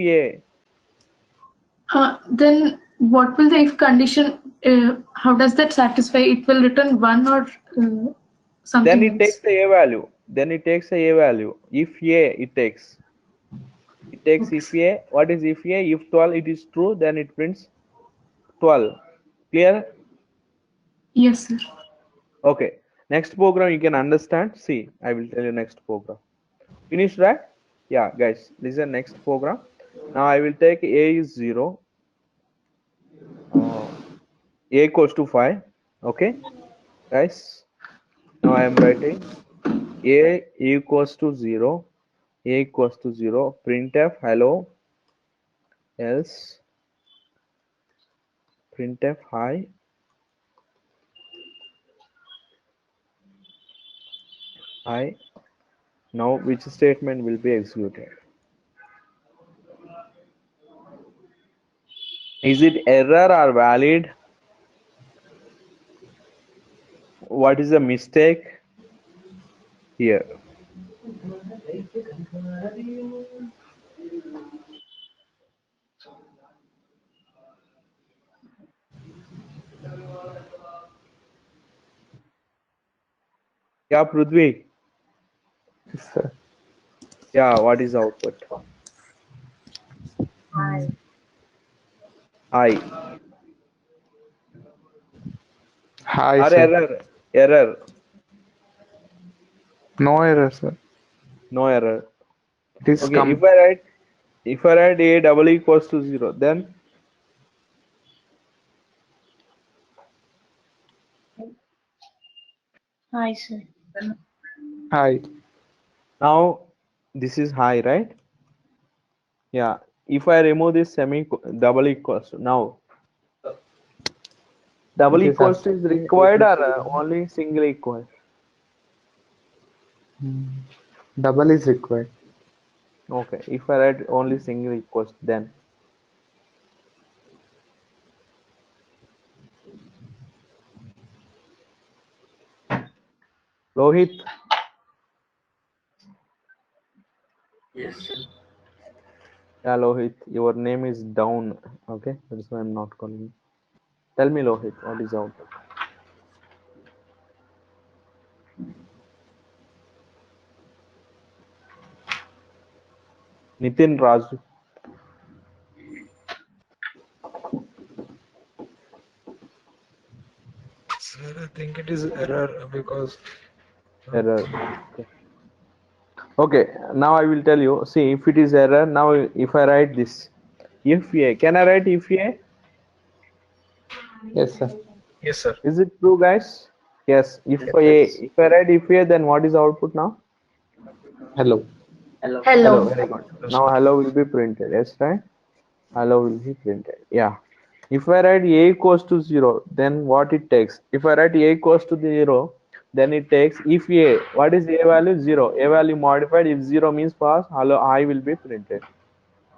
A. Then what will the if condition? How does that satisfy? It will return 1 or something Then it else. takes a value. Then it takes a value. If A, it takes. It takes if A. What is if A? If 12 it is true, then it prints 12. Clear? Yes, sir. Okay. Next program you can understand. See, I will tell you next program. Finished, right? Yeah, guys. Listen next program. Now I will take A is 0. A equals to 5. Okay, guys. Now I am writing A equals to 0. A equals to 0. Printf hello. Else printf hi. Hi. Now which statement will be executed? Is it error or valid? What is the mistake here? Yeah, Prudvi. Yes, sir. Yeah, what is output? Hi. Hi. Hi, Or sir. error? Error. No error, sir. No error. It is Okay, if I write A double equals to 0, then Hi, sir. Hi. now this is high, right? Yeah. If I remove this double equals to, now double It is equals to is accepting required or ABCD. only single equal? Double is required. Okay. If I write only single equals, then Lohit. Yes, sir. Yeah, Lohit, your name is down. Okay, that's why I'm not calling you. Tell me, Lohit, what is output? Nitin Raju. Sir, I think it is error because Error. Okay. Okay, now I will tell you. See, if it is error, now if I write this, if A, can I write if A? Yes, sir. yes, sir. Is it true, guys? Yes. If Yes, A, yes. if I write if A, then what is the output now? Hello. Hello. Hello. Hello. Very good. Hello, Now sir. hello will be printed. Yes, right? Hello will be printed. Yeah. If I write A equals to 0, then what it takes? If I write A equals to 0, then it takes if A, what is A value? 0. A value modified. If 0 means false, hello I will be printed.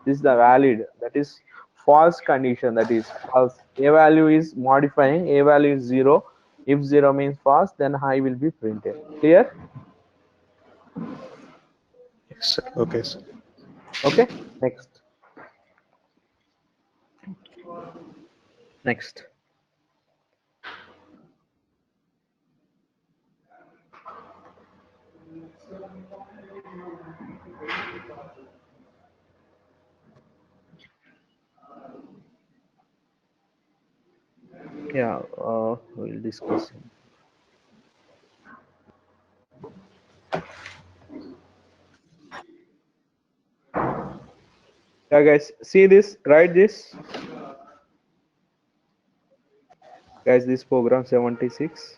This is the valid. That is false condition. That is false. A value is modifying. A value is 0. If 0 means false, then I will be printed. Clear? Yes, sir. Okay, sir. Okay. Next. Next. Yeah, we'll discuss. Yeah, guys, see this, write this. Guys, this program 76.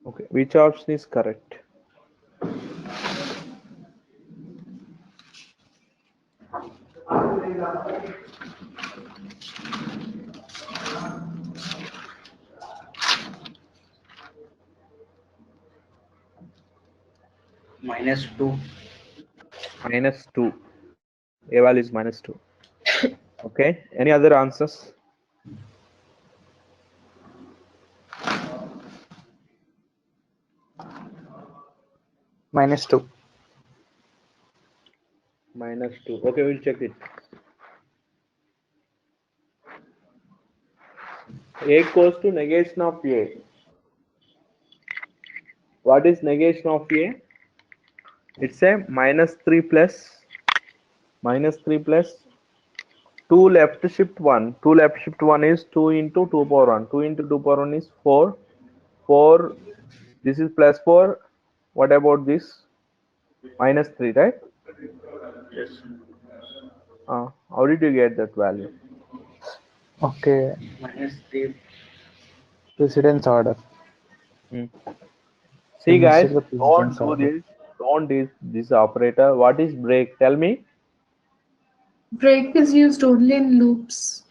Okay, which option is correct? -2. -2. Eval is -2. Okay. Any other answers? -2. -2. Okay, we'll check it. A equals to negation of A. What is negation of A? It's a -3 plus 2 left shift 1. 2 left shift 1 is 2 into 2 power 1. 2 into 2 power 1 is 4. 4. This is +4. What about this? -3, right? Yes. How did you get that value? Okay. -3. Precedence order. See We guys, misted the don't precedence do order. this. Don't do this operator. What is break? Tell me. Break is used only in loops.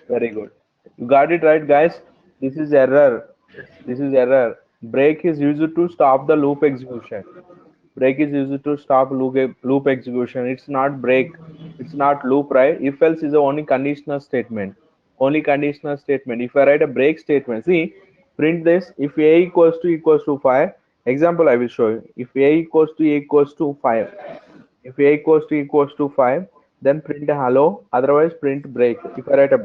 Very good. You got it right, guys. This is error. This is error. Break is used to stop the loop execution. Break is used to stop loop execution. It's not break. It's not loop, right? If else is the only conditional statement. Only conditional statement. If I write a break statement, see, print this. If a equals to 5, example I will show you. If a equals to 5, if a equals to 5, then print a hello, otherwise print break. If I write a,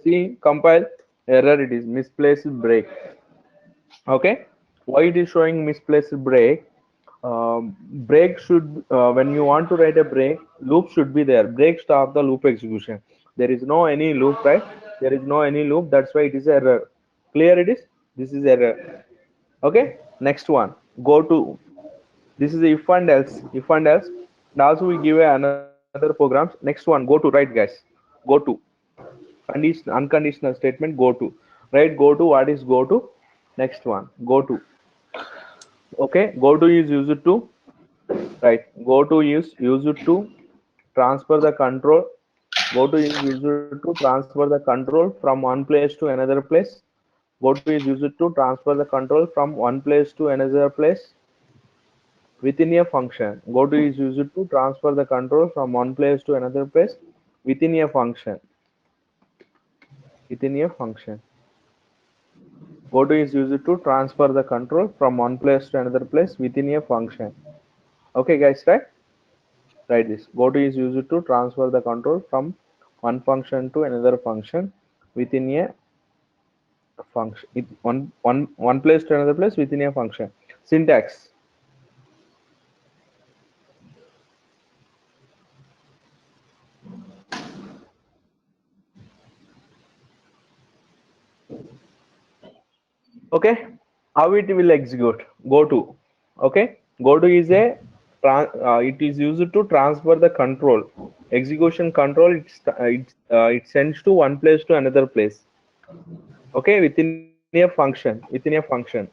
see, compile, error, it is misplaced break. Okay, why it is showing misplaced break? Break should, when you want to write a break, loop should be there. Break stop the loop execution. There is no any loop, right? There is no any loop. That's why it is error. Clear it is? This is error. Okay, next one. Go to, this is if and else. If and else. And also we give another programs. Next one. Go to, right, guys? Go to. Condition, unconditional statement. Go to. Right. Go to. What is go to? Next one. Go to. Okay. Go to is used to. Right. Go to is used to transfer the control. Go to is used to transfer the control from one place to another place. Go to is used to transfer the control from one place to another place within a function. Go to is used to transfer the control from one place to another place within a function. Within a function. Go to is used to transfer the control from one place to another place within a function. Okay, guys, right? Write this. Go to is used to transfer the control from one function to another function within a function. One place to another place within a function. Syntax. Okay, how it will execute? Go to. Okay, go to is a it is used to transfer the control, execution control. It sends to one place to another place. Okay, within a function, within a function.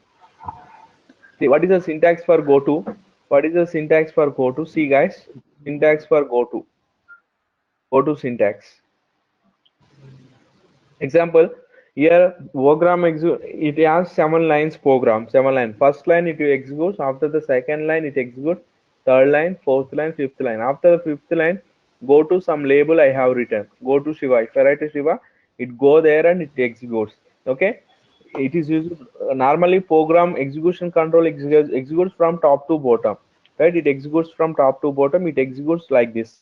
See, what is the syntax for go to? What is the syntax for go to? See, guys, syntax for go to syntax. Example, here program it has 7 lines program, 7 line. First line it executes, after the second line it executes, third line, fourth line, fifth line. After the fifth line, go to some label I have written. Go to Shiva. If I write a Shiva, it go there and it executes. Okay, it is used normally program execution control executes from top to bottom, right? It executes from top to bottom. It executes like this: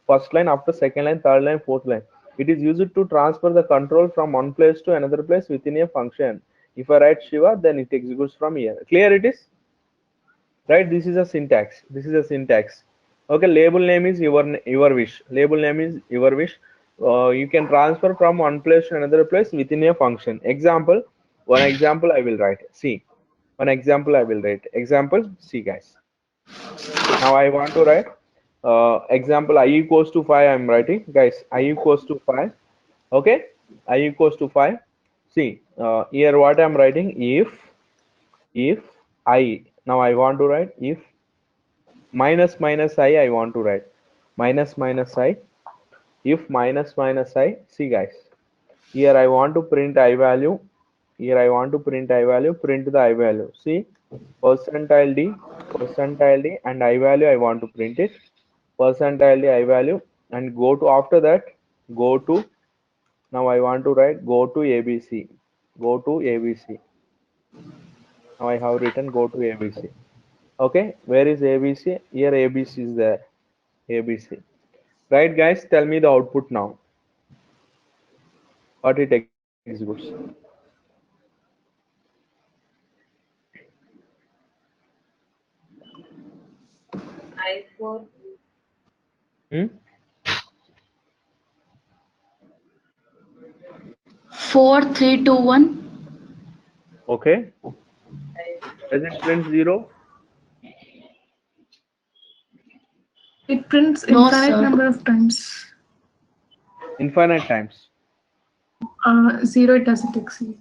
first line, after second line, third line, fourth line. It is used to transfer the control from one place to another place within a function. If I write Shiva, then it executes from here. Clear it is? Right? This is a syntax. This is a syntax. Okay, label name is your wish. Label name is your wish. You can transfer from one place to another place within a function. Example, one example I will write. See, one example I will write. Example, see, guys. Now I want to write example I equals to 5. I'm writing, guys, I equals to 5. Okay, I equals to 5. See, here what I'm writing: if I, now I want to write if minus I want to write minus I. If minus I, see, guys, here I want to print I value. Here I want to print I value, print the I value. See, percentile D, and I value I want to print it. Percentile D, I value, and go to after that, go to, now I want to write go to ABC. Go to ABC. Now I have written go to ABC. Okay, where is ABC? Here ABC is there. ABC. Right, guys, tell me the output now. What it executes. I4 Hmm? 4, 3, 2, 1. Okay. Does it print 0? It prints No, infinite sir. number of times. Infinite times. 0 it doesn't exceed.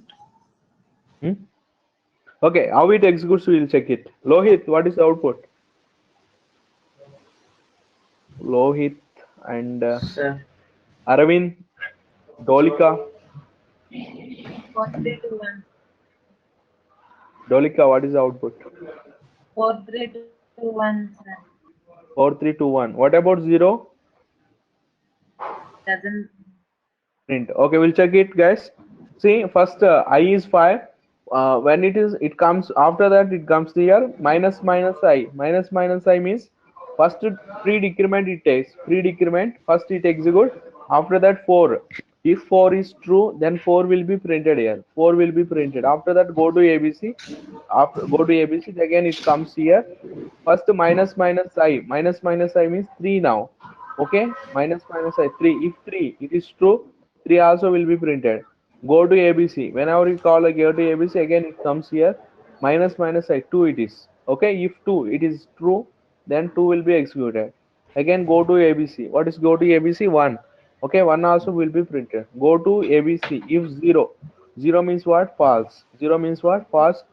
Hmm? Okay, how it executes, we'll check it. Lohit, what is the output? Lohit and Sir, Aravind, Dolika. 4321. Dolika, what is the output? 4321, sir. 4321. What about 0? Doesn't. Print. Okay, we'll check it, guys. See, first I is 5. When it comes after that, it comes here minus minus I. Minus minus I means first pre-decrement it takes. Pre-decrement, first it execute. After that 4. If 4 is true, then 4 will be printed here. 4 will be printed. After that, go to ABC. After go to ABC, again it comes here. First minus minus I. Minus minus I means 3 now. Okay, minus minus I 3. If 3 it is true, 3 also will be printed. Go to ABC. Whenever you call a go to ABC, again it comes here. Minus minus I 2 it is. Okay, if 2 it is true, then 2 will be executed. Again go to ABC. What is go to ABC? 1. Okay, 1 also will be printed. Go to ABC. If 0, 0 means what? False. 0 means what? False.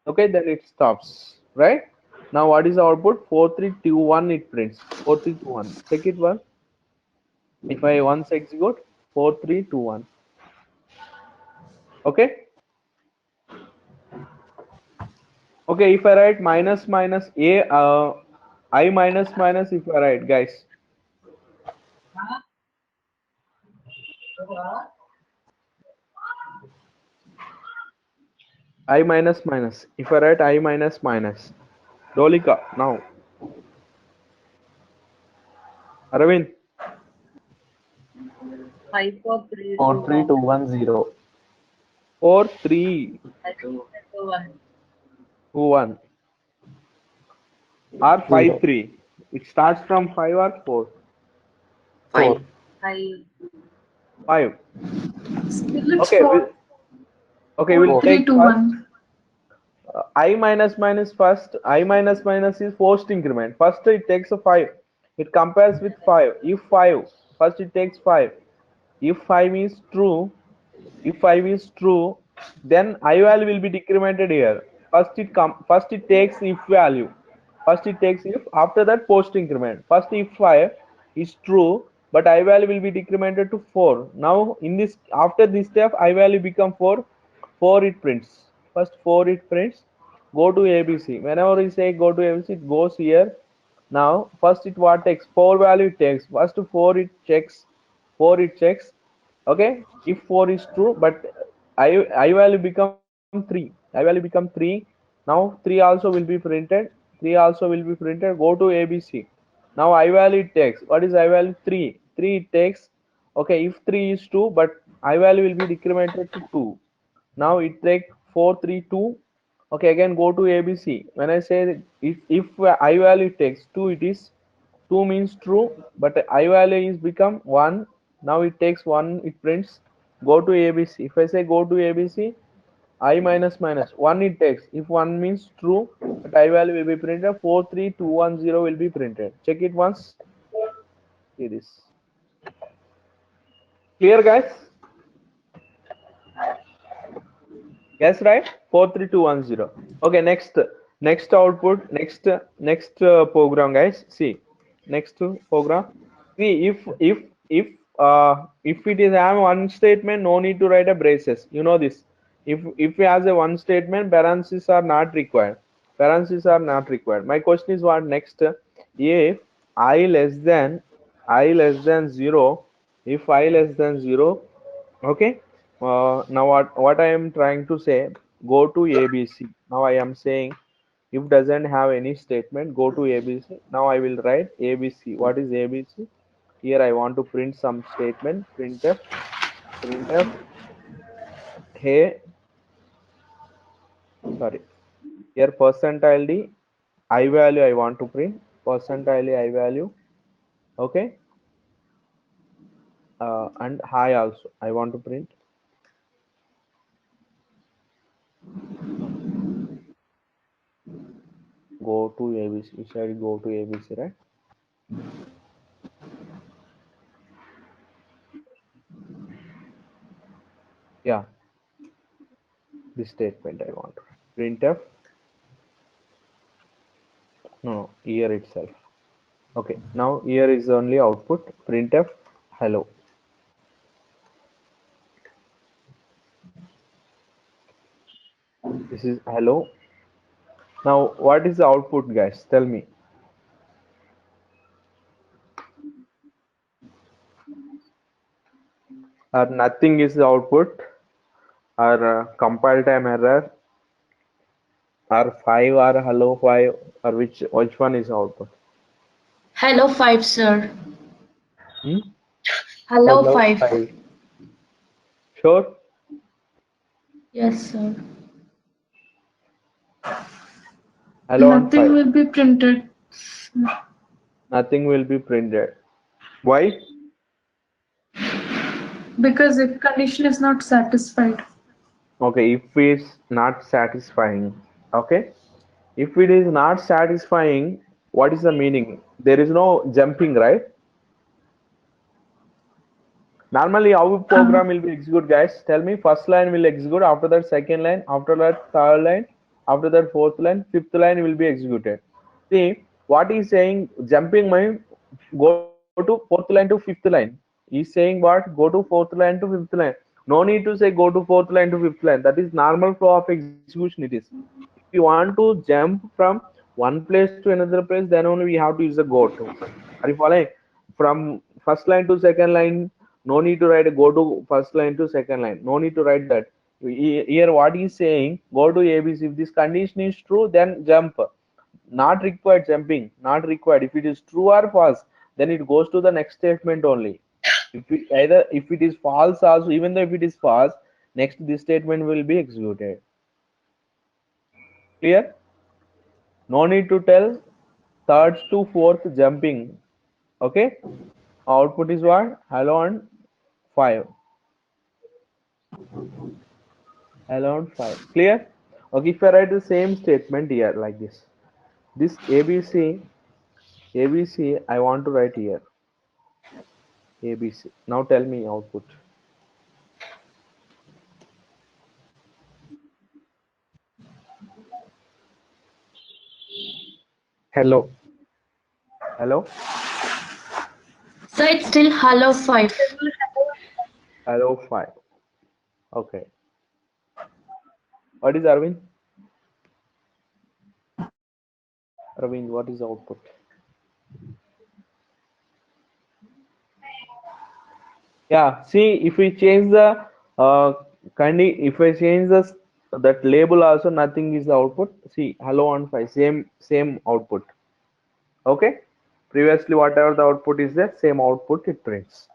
Okay, then it stops. Right? Now what is the output? 4321 it prints. 4321. Check it one. If I once execute 4321. Okay. Okay, if I write minus minus a I minus minus, if I write, guys, I minus minus, if I write I minus minus, Dolika now, Aravind, 54321. 43210. 4321 521. or 53. It starts from 5 or 4. 4. 5. 5. Still it's Okay, 4, we'll 4, 3, take 2, first 1. I minus minus first. I minus minus is forced increment. First it takes a 5. It compares with 5. If 5, first it takes 5. If 5 is true, if 5 is true, then I value will be decremented here. First it takes if value. First it takes if, after that post increment. First if 5 is true, but I value will be decremented to 4. Now in this, after this step, I value become 4. 4 it prints. First 4 it prints. Go to ABC. Whenever we say go to ABC, it goes here. Now first it what takes 4 value it takes. First 4 it checks. 4 it checks. Okay, if 4 is true, but I value become 3. I value become 3. Now 3 also will be printed. 3 also will be printed. Go to ABC. Now I value it takes. What is I value? 3. 3 it takes. Okay, if 3 is 2, but I value will be decremented to 2. Now it take 432. Okay, again go to ABC. When I say that if I value takes 2, it is 2 means true, but I value is become 1. Now it takes 1, it prints. Go to ABC. If I say go to ABC, I minus minus 1 it takes. If 1 means true, but I value will be printed. 43210 will be printed. Check it once. See this. Clear, guys? Yes, right? 43210. Okay, next output, next program, guys. See, next program. See, if it is have one statement, no need to write a braces. You know this. If we has a one statement, parentheses are not required. Parentheses are not required. My question is what next? If I less than 0, if I less than 0, okay. Now what I am trying to say, go to ABC. Now I am saying if doesn't have any statement, go to ABC. Now I will write ABC. What is ABC? Here I want to print some statement. Printf. Hey, sorry. Here percentile d, I value I want to print. Percentile I value. Okay. And high also I want to print. Go to ABC. You said go to ABC, right? Yeah. This statement I want. Printf. No, here itself. Okay. Now here is only output. Printf hello. This is hello. Now what is the output, guys? Tell me. Or nothing is the output, or compile time error, or 5, or hello 5, or which one is output? Hello 5, sir. Hmm? Hello Hello 5. 5. Sure. Yes, sir. Hello and Nothing 5. will be printed. Nothing will be printed. Why? Because if condition is not satisfied. Okay, if it's not satisfying. Okay. If it is not satisfying, what is the meaning? There is no jumping, right? Normally, how program will be execute, guys? Tell me. First line will execute, after that second line, after that third line, after that fourth line, fifth line will be executed. See what he's saying. Jumping my go to fourth line to fifth line. He's saying what? Go to fourth line to fifth line. No need to say go to fourth line to fifth line. That is normal flow of execution. It is. If you want to jump from one place to another place, then only we have to use the go to. Are you following? From first line to second line, no need to write a go to first line to second line. No need to write that. Here what he's saying, go to ABC. If this condition is true, then jump. Not required jumping. Not required. If it is true or false, then it goes to the next statement only. If it is false also, even though if it is false, next this statement will be executed. Clear? No need to tell third to fourth jumping. Okay. Output is what? Hello and 5. Hello and 5. Clear? Okay. If I write the same statement here like this ABC, I want to write here ABC. Now tell me output. Hello. Hello. So it's still hello 5. Hello 5. Okay. What is Arvind? Arvind, what is output? Yeah, see, if we change the if I change the that label also, nothing is the output. See, hello and 5, same output. Okay. Previously, whatever the output is there, same output it prints.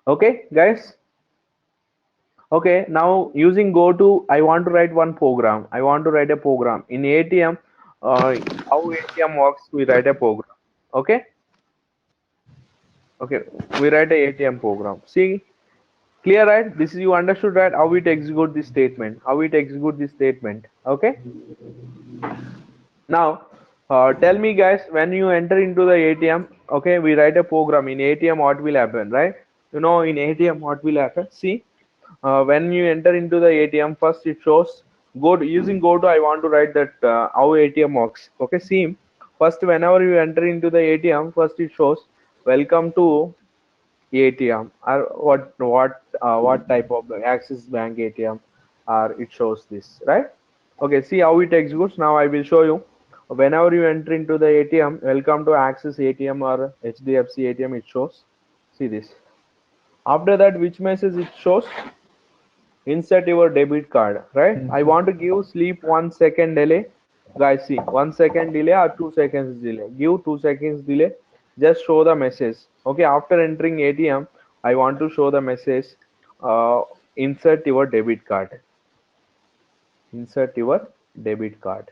Okay, guys. Okay, now using go to, I want to write one program. I want to write a program in ATM. How ATM works, we write a program. Okay. Okay, we write a ATM program. See, clear, right? This is, you understood, right? How it execute this statement. How it execute this statement. Okay. Now, tell me, guys, when you enter into the ATM, okay, we write a program in ATM. What will happen, right? You know, in ATM, what will happen? See, when you enter into the ATM, first it shows go to, using go to. I want to write that how ATM works. Okay, see, first whenever you enter into the ATM, first it shows welcome to ATM, or what type of Axis Bank ATM, or it shows this, right? Okay, see how it executes. Now I will show you. Whenever you enter into the ATM, welcome to Axis ATM or HDFC ATM, it shows. See this. After that, which message it shows? Insert your debit card, right? I want to give sleep 1 second delay. Guys, see 1 second delay or 2 seconds delay. Give 2 seconds delay. Just show the message. Okay, after entering ATM, I want to show the message. Insert your debit card. Insert your debit card.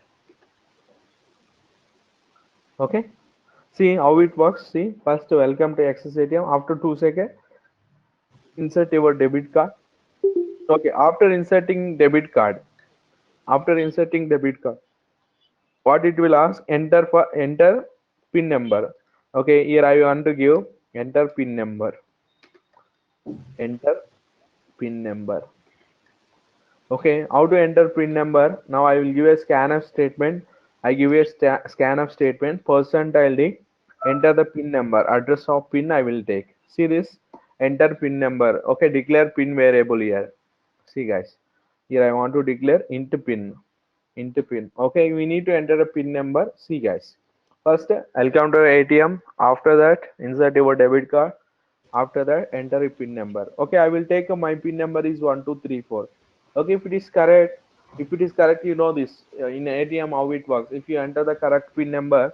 Okay, see how it works. See, first welcome to Axis ATM. After 2 seconds, insert your debit card. Okay, after inserting debit card, what it will ask? Enter pin number. Okay, here I want to give enter pin number. Enter pin number. Okay, how to enter pin number? Now I will give a scanf statement. I give a scanf statement. %id. Enter the pin number. Address of pin I will take. See this. Enter pin number. Okay, declare pin variable here. See guys. Here I want to declare int pin. Okay, we need to enter a pin number. See guys. First, I'll come to ATM. After that, insert your debit card. After that, enter a pin number. Okay, I will take my pin number is 1234. Okay, if it is correct, you know this in ATM how it works. If you enter the correct pin number,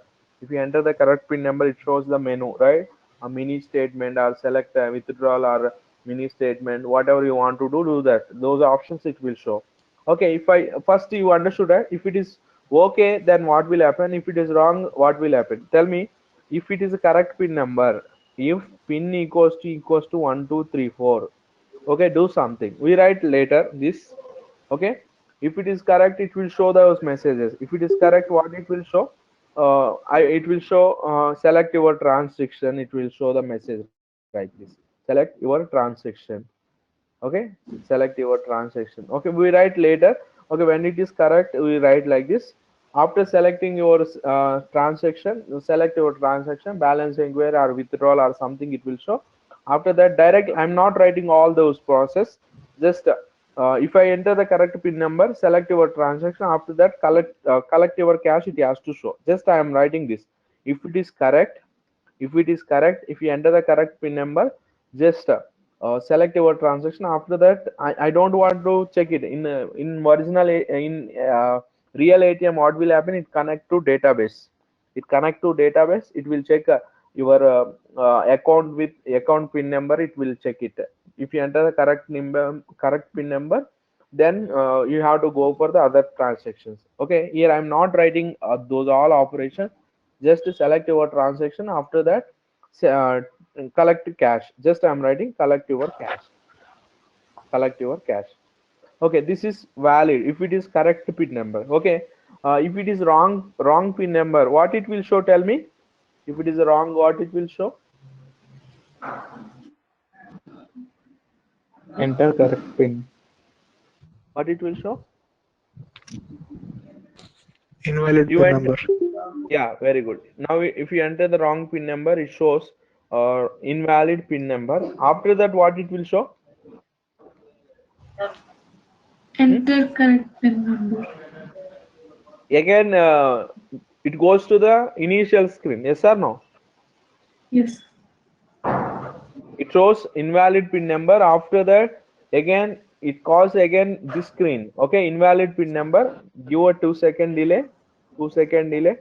it shows the menu, right? A mini statement or select a withdrawal or mini statement, whatever you want to do that. Those options it will show. Okay, if I first you understood that if it is okay, then what will happen? If it is wrong, what will happen? Tell me. If it is a correct pin number, if pin equals to 1234, okay, do something. We write later this. Okay, if it is correct, it will show those messages. If it is correct, what it will show? It will show select your transaction. It will show the message like this. Select your transaction. Okay, select your transaction. Okay, we write later. Okay, when it is correct, we write like this. After selecting your transaction, select your transaction, balance inquiry or withdrawal or something, it will show. After that, direct, I'm not writing all those process. Just if I enter the correct pin number, select your transaction. After that, collect your cash, it has to show. Just I am writing this. If it is correct, if you enter the correct pin number, just select your transaction. After that, I don't want to check it in original in real ATM. What will happen? It connect to database. It will check your account with account pin number. It will check it. If you enter the correct pin number, then you have to go for the other transactions. Okay, here I'm not writing those all operations. Just select your transaction. After that, uh, collect cash. Just I'm writing collect your cash. Okay, this is valid if it is correct pin number. Okay, if it is wrong pin number, what it will show? Tell me. If it is wrong, what it will show? Enter correct pin. What it will show? Invalid You pin enter. number. Yeah, very good. Now if you enter the wrong pin number, it shows invalid pin number. After that, what it will show? Enter correct pin number. Again, it goes to the initial screen. Yes or no? Yes. It shows invalid pin number. After that, again it calls again this screen. Okay, invalid pin number. Give a 2 second delay. 2 second delay.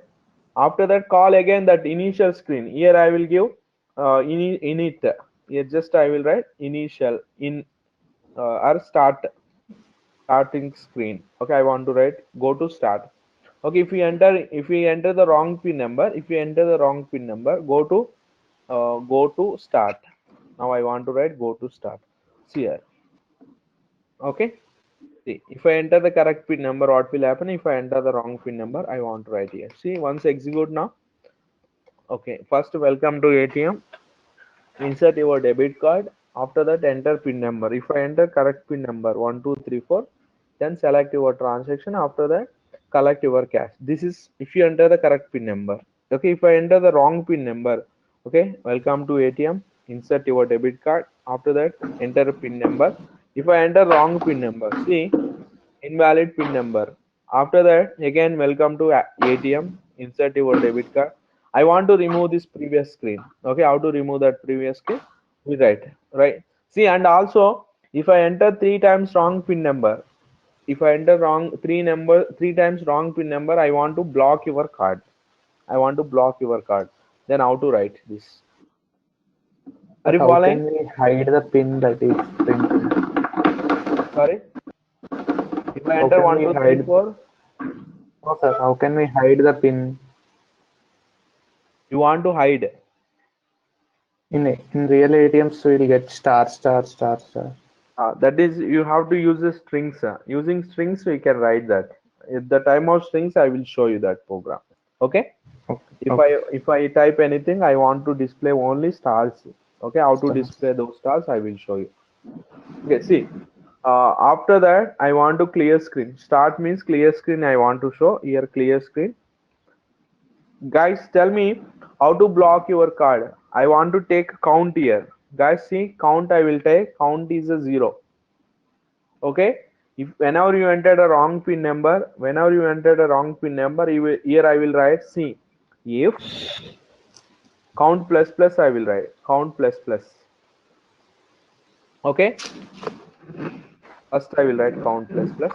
After that, call again that initial screen. Here I will give init. Here just I will write initial in or starting screen. Okay, I want to write go to start. Okay, if we enter the wrong pin number, go to start. Now I want to write go to start. See here. Okay, see if I enter the correct pin number, what will happen? If I enter the wrong pin number, I want to write here. See, once execute now. Okay, first welcome to ATM. Insert your debit card. After that, enter pin number. If I enter correct pin number 1234, then select your transaction. After that, collect your cash. This is if you enter the correct pin number. Okay, if I enter the wrong pin number, okay, welcome to ATM. Insert your debit card. After that, enter a pin number. If I enter wrong pin number, see invalid pin number. After that, again, welcome to ATM. Insert your debit card. I want to remove this previous screen. Okay, how to remove that previous screen? We write, right? See, and also, if I enter 3 times wrong pin number, if I enter wrong 3 times wrong pin number, I want to block your card. I want to block your card. Then how to write this? Are But you how following? can we hide the pin that is printed? Sorry. If I How enter can one, we two, three, hide? four, No, sir. How can we hide the pin? you want to hide. In real ATMs, we'll get star, star, star, star. That is, you have to use the strings. Using strings, we can write that. At the time of strings, I will show you that program. Okay. Okay. If Okay. I type anything, I want to display only stars. Okay. How to Stars. display those stars, I will show you. Okay. See. After that, I want to clear screen. Start means clear screen. I want to show here clear screen. Guys, tell me how to block your card. I want to take count here. Guys, see count. I will take count is a 0. Okay, if whenever you entered a wrong pin number, here I will write C. If count plus plus, I will write count plus plus. Okay, first I will write count plus plus.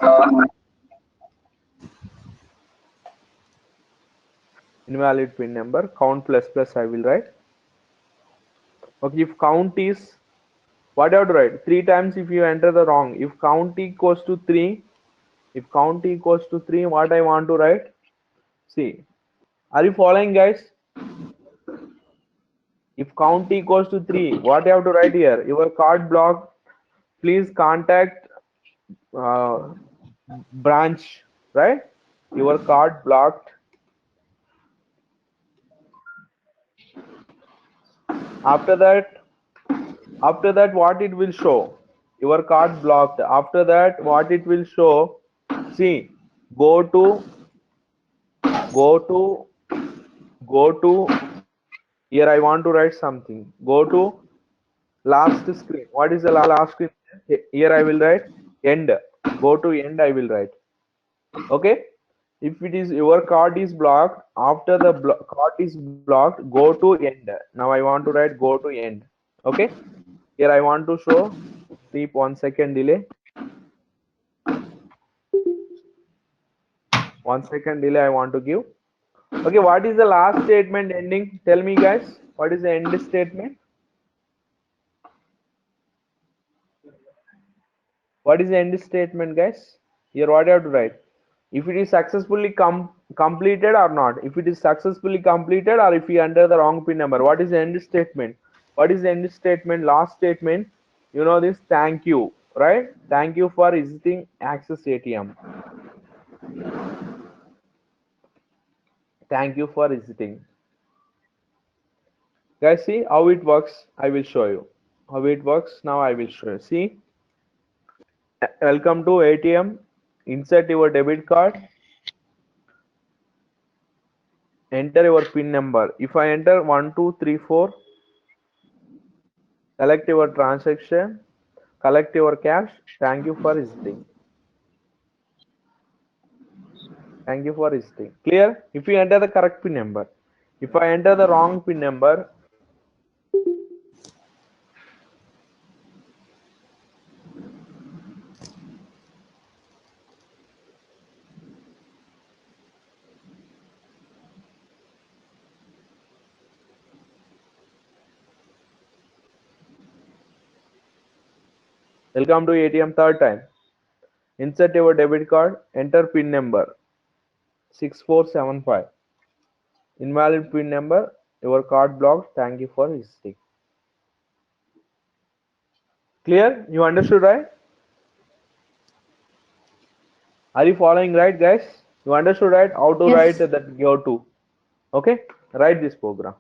Invalid pin number, count plus plus, I will write. Okay, if count is, what I have to write? 3 times if you enter the wrong. If count equals to 3, what I want to write? See, are you following, guys? If count equals to 3, what you have to write here? Your card blocked. Please contact uh, branch, right? Your card blocked. After that, what it will show? Your card blocked. After that, what it will show? See, go to. Here I want to write something. Go to last screen. What is the last screen? Here I will write end. Go to end, I will write. Okay, if it is your card is blocked, after the card is blocked, go to end. Now I want to write go to end. Okay, here I want to show, keep 1 second delay. 1 second delay I want to give. Okay, what is the last statement ending? Tell me, guys, what is the end statement? What is the end statement, guys? Here what I have to write? If it is successfully completed or not. If it is successfully completed, or if you enter the wrong pin number. What is the end statement? What is the end statement? Last statement. You know this. Thank you. Right? Thank you for visiting Axis ATM. Thank you for visiting. Guys, see how it works. I will show you how it works. Now I will show you. See. Welcome to ATM. Insert your debit card. Enter your PIN number. If I enter 1, 2, 3, 4, select your transaction, collect your cash. Thank you for visiting. Thank you for visiting. Clear? If you enter the correct PIN number. If I enter the wrong PIN number, welcome to ATM third time. Insert your debit card, enter PIN number 6475. Invalid PIN number, your card blocked. Thank you for visiting. Clear? You understood, right? Are you following, right, guys? You understood, right? How to Yes. write that go to. Okay, write this program.